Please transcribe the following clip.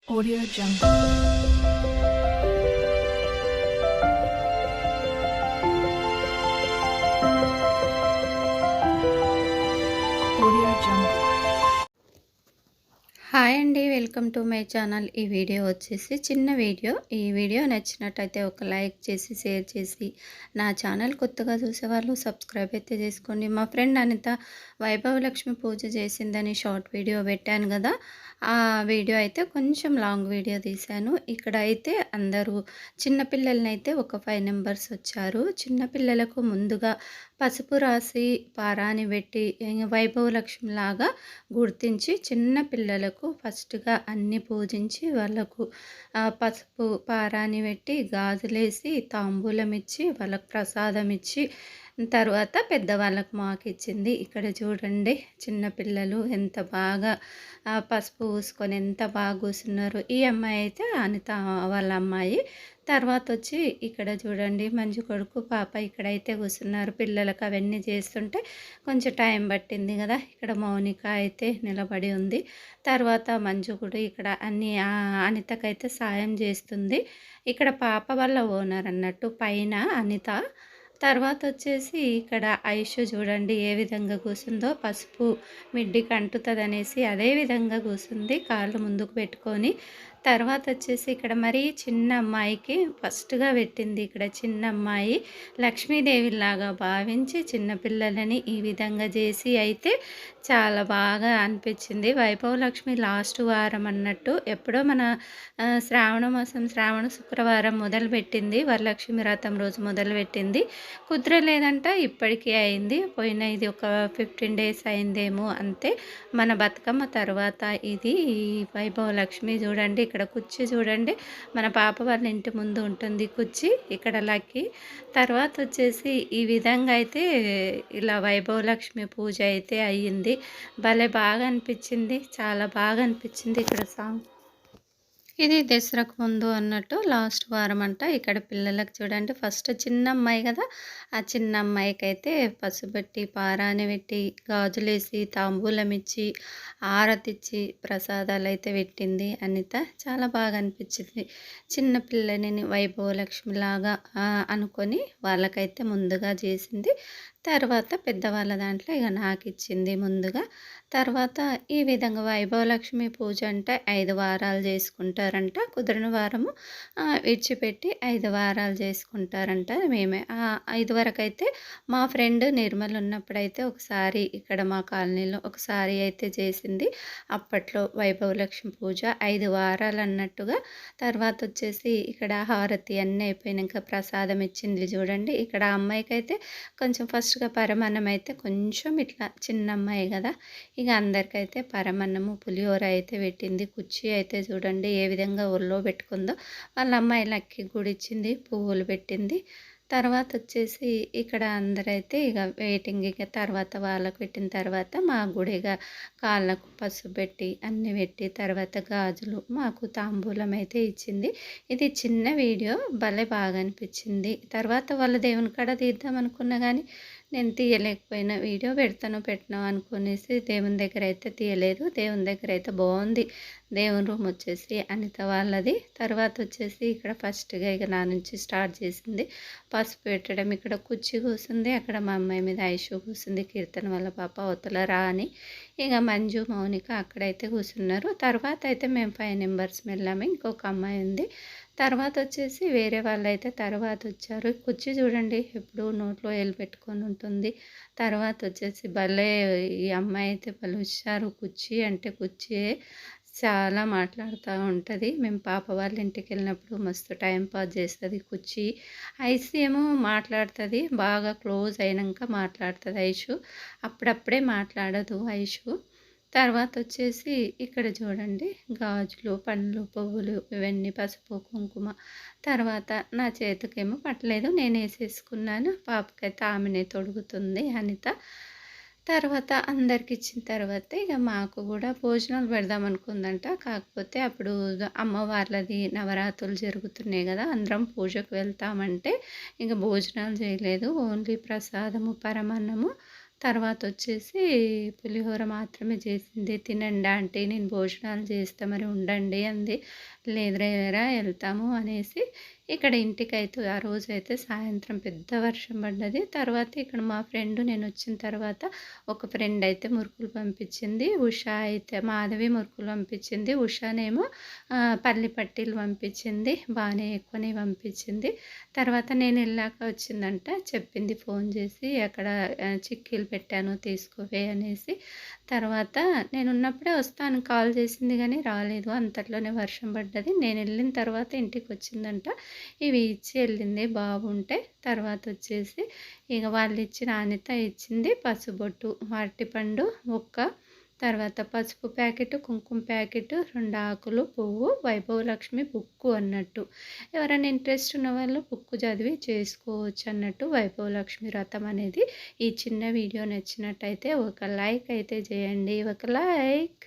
Audio Jungle. Audio Jungle. Hi అండి, welcome to my channel. ఈ video వచ్చేసి చిన్న వీడియో. ఈ వీడియో నచ్చినట్టయితే ఒక లైక్ చేసి షేర్ చేసి నా ఛానల్ కొత్తగా చూసేవాళ్ళు సబ్స్క్రైబ్ అయితే చేసుకోండి. మా ఫ్రెండ్ అనిత వైభవలక్ష్మి పూజ చేసిందని షార్ట్ వీడియో పెట్టాను కదా, ఆ వీడియో అయితే కొంచెం లాంగ్ వీడియో తీశాను. ఇక్కడ అయితే అందరూ చిన్నపిల్లలని అయితే ఒక 5 మెంబర్స్ వచ్చారు. చిన్నపిల్లలకు ముందుగా పసుపు రాసి పారాని పెట్టి వైభవలక్ష్మి లాగా గుర్తించి చిన్న పిల్లలకు ఫస్ట్గా అన్ని పూజించి వాళ్ళకు పసుపు పారాని పెట్టి గాజులేసి తాంబూలం ఇచ్చి వాళ్ళకు ప్రసాదం ఇచ్చి తర్వాత పెద్దవాళ్ళకు మాకు ఇచ్చింది. ఇక్కడ చూడండి చిన్నపిల్లలు ఎంత బాగా పసుపు పూసుకొని ఎంత బాగా కూర్చున్నారు. ఈ అమ్మాయి అయితే అనిత వాళ్ళ అమ్మాయి. తర్వాత వచ్చి ఇక్కడ చూడండి మంజు కొడుకు పాప ఇక్కడైతే కూర్చున్నారు. పిల్లలకు అవన్నీ చేస్తుంటే కొంచెం టైం పట్టింది కదా. ఇక్కడ మౌనిక అయితే నిలబడి ఉంది. తర్వాత మంజు కూడా ఇక్కడ అన్ని అనితకైతే సాయం చేస్తుంది. ఇక్కడ పాప వాళ్ళ ఓనర్ అన్నట్టు పైన అనిత. తర్వాత వచ్చేసి ఇక్కడ ఐషు చూడండి ఏ విధంగా కూర్చుందో, పసుపు మిడ్డికి అంటుతుంది అనేసి అదే విధంగా కూర్చుంది కాళ్ళు ముందుకు పెట్టుకొని. తర్వాత వచ్చేసి ఇక్కడ మరీ చిన్న అమ్మాయికి ఫస్ట్గా పెట్టింది. ఇక్కడ చిన్న అమ్మాయి లక్ష్మీదేవిలాగా భావించి చిన్నపిల్లలని ఈ విధంగా చేసి అయితే చాలా బాగా అనిపించింది. వైభవలక్ష్మి లాస్ట్ వారం అన్నట్టు ఎప్పుడో మన శ్రావణ మాసం శ్రావణ శుక్రవారం మొదలుపెట్టింది, వరలక్ష్మి వ్రతం రోజు మొదలుపెట్టింది. కుదరలేదంట, ఇప్పటికీ అయింది. పోయిన ఇది ఒక 15 డేస్ అయిందేమో అంతే. మన బతుకమ్మ తర్వాత ఇది వైభవలక్ష్మి చూడండి. ఇక్కడ కుర్చీ చూడండి, మన పాప వాళ్ళ ఇంటి ముందు ఉంటుంది కుర్చీ. ఇక్కడ లక్కీ. తర్వాత వచ్చేసి ఈ విధంగా అయితే ఇలా వైభవలక్ష్మి పూజ అయితే అయ్యింది. భలే బాగా అనిపించింది, చాలా బాగా అనిపించింది. ఇక్కడ సాంగ్ ఇది దసరాకు ముందు అన్నట్టు లాస్ట్ వారం అంట. ఇక్కడ పిల్లలకు చూడండి ఫస్ట్ చిన్న అమ్మాయి కదా, ఆ చిన్న అమ్మాయికి అయితే పసుపెట్టి పారాని పెట్టి గాజులేసి తాంబూలం ఇచ్చి ఆరతిచ్చి ప్రసాదాలు అయితే పెట్టింది అనిత. చాలా బాగా అనిపించింది. చిన్న పిల్లని వైభవలక్ష్మి లాగా అనుకొని వాళ్ళకైతే ముందుగా చేసింది. తర్వాత పెద్దవాళ్ళ దాంట్లో ఇక నాకు ఇచ్చింది ముందుగా. తర్వాత ఈ విధంగా వైభవలక్ష్మి పూజ అంటే 5 వారాలు చేసుకుంటారంట. కుదిరిన వారము విడిచిపెట్టి 5 వారాలు చేసుకుంటారంట. మేమే 5 వరకు అయితే మా ఫ్రెండ్ నిర్మల్ ఉన్నప్పుడైతే ఒకసారి ఇక్కడ మా కాలనీలో ఒకసారి అయితే చేసింది. అప్పట్లో వైభవలక్ష్మి పూజ 5 వారాలు అన్నట్టుగా. తర్వాత వచ్చేసి ఇక్కడ హారతి అన్నీ అయిపోయినాక ప్రసాదం ఇచ్చింది చూడండి. ఇక్కడ అమ్మాయికి అయితే కొంచెం ఫస్ట్గా పరమాన్నం అయితే కొంచెం ఇట్లా చిన్న అమ్మాయి కదా, ఇక అందరికైతే పరమన్నము పులిహోర అయితే పెట్టింది. కుర్చీ అయితే చూడండి ఏ విధంగా ఒళ్ళో పెట్టుకుందో. వాళ్ళ అమ్మాయి లక్కి కూడా ఇచ్చింది, పువ్వులు పెట్టింది. తర్వాత వచ్చేసి ఇక్కడ అందరైతే ఇక వెయిటింగ్. ఇక తర్వాత వాళ్ళకు పెట్టిన తర్వాత మాకు కూడా ఇక కాళ్ళకు పసుపు పెట్టి అన్నీ పెట్టి తర్వాత గాజులు మాకు తాంబూలం అయితే ఇచ్చింది. ఇది చిన్న వీడియో, భలే బాగా అనిపించింది. తర్వాత వాళ్ళ దేవుని కాడ తీద్దాం అనుకున్నా కానీ నేను తీయలేకపోయినా. వీడియో పెట్టను అనుకునేసి దేవుని దగ్గర అయితే తీయలేదు. దేవుని దగ్గర అయితే బాగుంది. దేవుని రూమ్ వచ్చేసి అనిత వాళ్ళది. తర్వాత వచ్చేసి ఇక్కడ ఫస్ట్గా ఇక నా నుంచి స్టార్ట్ చేసింది పసుపు పెట్టడం. ఇక్కడ కుర్చీ కూర్చుంది, అక్కడ మా అమ్మాయి మీద ఐషు కూర్చుంది, కీర్తన వాళ్ళ పాప అవతల రాని. ఇక మంజు మౌనిక అక్కడైతే కూర్చున్నారు. తర్వాత అయితే మేము 5 మెంబర్స్ వెళ్ళాము, ఇంకొక అమ్మాయి ఉంది. తర్వాత వచ్చేసి వేరే వాళ్ళు అయితే తర్వాత వచ్చారు. కుర్చీ చూడండి ఎప్పుడు నోట్లో వేలు పెట్టుకొని ఉంటుంది. తర్వాత వచ్చేసి భలే ఈ అమ్మాయి అయితే భలే హుషారు. కుర్చీ అంటే కుర్చీయే, చాలా మాట్లాడుతూ ఉంటుంది. మేము పాప వాళ్ళ ఇంటికి వెళ్ళినప్పుడు మస్తు టైం పాస్ చేస్తుంది కుర్చీ. ఐసి ఏమో మాట్లాడుతుంది, బాగా క్లోజ్ అయినాక మాట్లాడుతుంది ఐషు, అప్పుడప్పుడే మాట్లాడదు ఐషు. తర్వాత వచ్చేసి ఇక్కడ చూడండి గాజులు పండ్లు పువ్వులు ఇవన్నీ పసుపు కుంకుమ. తర్వాత నా చేతికేమో పట్టలేదు, నేను వేసేసుకున్నాను. పాపకైతే ఆమెనే తొడుగుతుంది అనిత. తర్వాత అందరికి ఇచ్చిన తర్వాత ఇక మాకు కూడా భోజనాలు పెడదాం అనుకుందంట. కాకపోతే అప్పుడు అమ్మవార్లది నవరాత్రులు జరుగుతున్నాయి కదా, అందరం పూజకు వెళ్తామంటే ఇక భోజనాలు చేయలేదు, ఓన్లీ ప్రసాదము పరమాన్నము తర్వాతొచ్చేసి పులిహోర మాత్రమే చేసింది. "తినండి ఆంటీ నేను భోజనాలు చేస్తా మరి ఉండండి" అంది. "లేదురా ఎళ్తాము" అనేసి ఇక్కడ ఇంటికైతే ఆ రోజైతే సాయంత్రం పెద్ద వర్షం పడ్డది. తర్వాత ఇక్కడ మా ఫ్రెండ్ నేనొచ్చిన తర్వాత ఒక ఫ్రెండ్ అయితే మురుకులు పంపించింది. ఉషా అయితే మాధవి మురుకులు పంపించింది. ఉషానేమో పల్లి పట్టీలు పంపించింది. బానే ఎక్కువనే పంపించింది. తర్వాత నేనెళ్ళాక వచ్చిందంట. చెప్పింది ఫోన్ చేసి, "అక్కడ చిక్కీలు పెట్టాను తీసుకోవే" అనేసి. తర్వాత నేనున్నప్పుడే వస్తాను కాల్ చేసింది గానీ రాలేదు. అంతట్లోనే వర్షం పడ్డది. నేనెళ్ళిన తర్వాత ఇంటికొచ్చిందంట. ఇవి ఇచ్చి ఎళ్ళింది బాబుంటే. తర్వాతొచ్చేసి ఇగ వాళ్ళిచ్చిన అనిత ఇచ్చింది పసుబొట్టు, అరటిపండు ముక్క, తర్వాత పసుపు ప్యాకెటు, కుంకుమ ప్యాకెటు, 2 ఆకులు, పువ్వు, వైభవలక్ష్మి బుక్కు అన్నట్టు. ఎవరైనా ఇంట్రెస్ట్ ఉన్నవాళ్ళు బుక్కు చదివి చేసుకోవచ్చు అన్నట్టు వైభవలక్ష్మి వ్రతం అనేది. ఈ చిన్న వీడియో నచ్చినట్టయితే ఒక లైక్ అయితే చేయండి. ఒక లైక్.